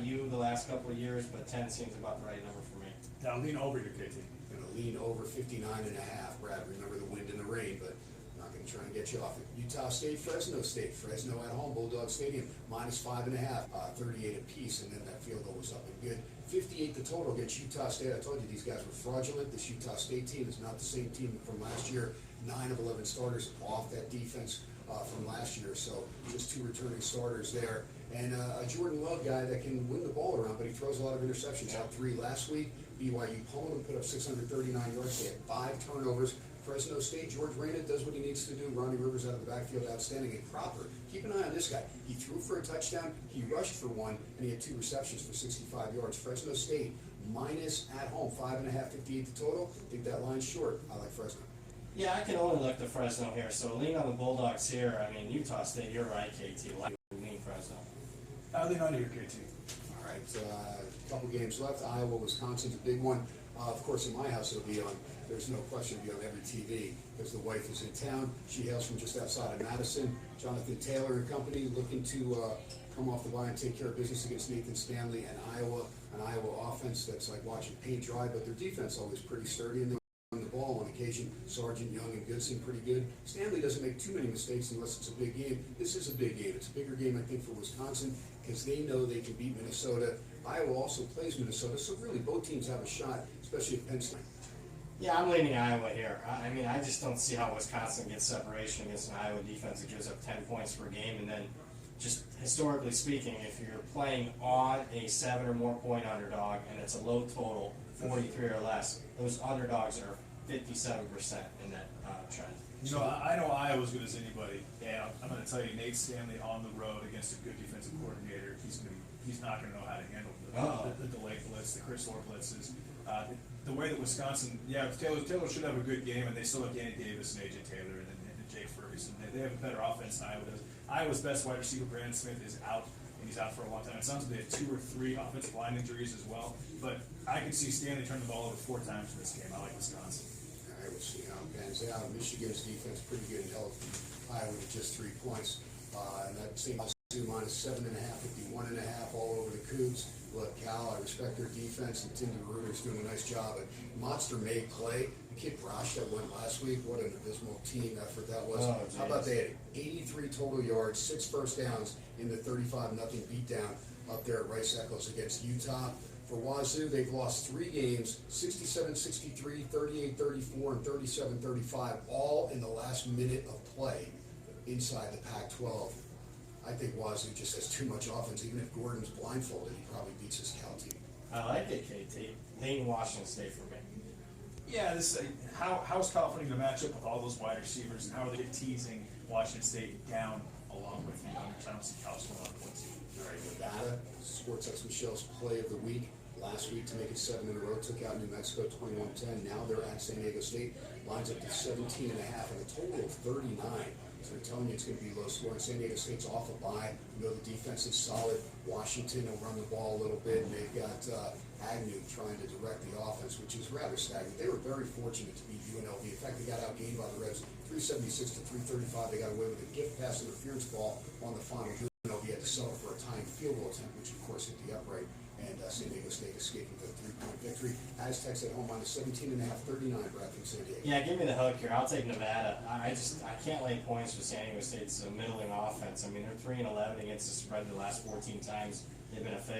IU the last couple of years, but 10 seems about the right number for me. Now lean over your KT. Going to lean over 59.5. Brad, remember the wind and the rain, but not going to try and get you off it. Utah State, Fresno State. Fresno at home, Bulldog Stadium, -5.5, 38 apiece, and then that field goal was up and good. 58 the total against Utah State. I told you these guys were fraudulent. This Utah State team is not the same team from last year. 9 of 11 starters off that defense from last year, so just 2 returning starters there. And a Jordan Love guy that can win the ball around, but he throws a lot of interceptions. Had 3 last week. BYU pummeled him, put up 639 yards. They had 5 turnovers. Fresno State, George Raynard does what he needs to do. Ronnie Rivers out of the backfield, outstanding. And Cropper, keep an eye on this guy. He threw for a touchdown, he rushed for 1, and he had 2 receptions for 65 yards. Fresno State, minus at home, 5.5, 58 the total. I think that line's short. I like Fresno. Yeah, I can only look to Fresno here, so lean on the Bulldogs here. I mean, Utah State, you're right, KT. Lean Fresno. I lean on your KT. All right, a couple games left. Iowa, Wisconsin's a big one. Of course, in my house, it'll be on. There's no question it'll be on every TV because the wife is in town. She hails from just outside of Madison. Jonathan Taylor and company looking to come off the bye and take care of business against Nathan Stanley and Iowa. An Iowa offense that's like watching paint dry, but their defense always pretty sturdy. And they run the ball on occasion. Sargent, Young, and Goodson pretty good. Stanley doesn't make too many mistakes unless it's a big game. This is a big game. It's a bigger game, I think, for Wisconsin because they know they can beat Minnesota. Iowa also plays Minnesota, so really both teams have a shot, especially if Penn State. Yeah, I'm leaning Iowa here. I mean, I just don't see how Wisconsin gets separation against an Iowa defense that gives up 10 points per game. And then, just historically speaking, if you're playing on a 7 or more point underdog and it's a low total, 43 or less, those underdogs are 57% in that trend. You know, I know Iowa's good as anybody, and I'm going to tell you, Nate Stanley on the road against a good defensive coordinator, he's not going to know how to handle the delayed blitz, the Chris Orr blitzes. The way that Wisconsin, Taylor should have a good game, and they still have Danny Davis and AJ Taylor and Jake Ferguson. They have a better offense than Iowa does. Iowa's best wide receiver, Brandon Smith, is out, and he's out for a long time. It sounds like they have 2 or 3 offensive line injuries as well, but I can see Stanley turn the ball over 4 times in this game. I like Wisconsin. All right, we'll see how it pans out. Michigan's defense pretty good and held Iowa with just 3 points. And that same minus 7.5, 51.5 all over the Cougs. Look, Cal, I respect their defense, and Tim DeRuyter's doing a nice job. But monster made play. The kid Brosh that went last week, what an abysmal team effort that was. How about they had 83 total yards, 6 first downs in the 35-0 beatdown up there at Rice Eccles against Utah. For Wazoo, they've lost 3 games, 67-63, 38-34, and 37-35, all in the last minute of play inside the Pac-12. I think Wazoo just has too much offense. Even if Gordon's blindfolded, he probably beats his Cal team. I like it, KT. Lean Washington State for me. Yeah, how's Cal going to match up with all those wide receivers, and how are they teasing Washington State down along with you? I don't see Cal scoring on points. All right, Nevada, SportsX Michelle's play of the week. Last week to make it 7 in a row, took out New Mexico 21-10. Now they're at San Diego State, lines up to 17.5 and a total of 39. So they're telling you it's going to be low scoring. San Diego State's off a bye. You know the defense is solid. Washington will run the ball a little bit, and they've got Agnew trying to direct the offense, which is rather stagnant. They were very fortunate to beat UNLV. In fact, they got outgained by the Reds 376 to 335. They got away with a gift pass interference ball on the final. UNLV had to settle for a tying field goal attempt, which of course hit the upright. And San Diego State escaped with a 3-point victory. Aztecs at home on a 17.5, 39, Brad from San Diego. Yeah, give me the hook here. I'll take Nevada. I can't lay points for San Diego State. It's a middling offense. I mean, they're 3-11 against the spread the last 14 times they've been a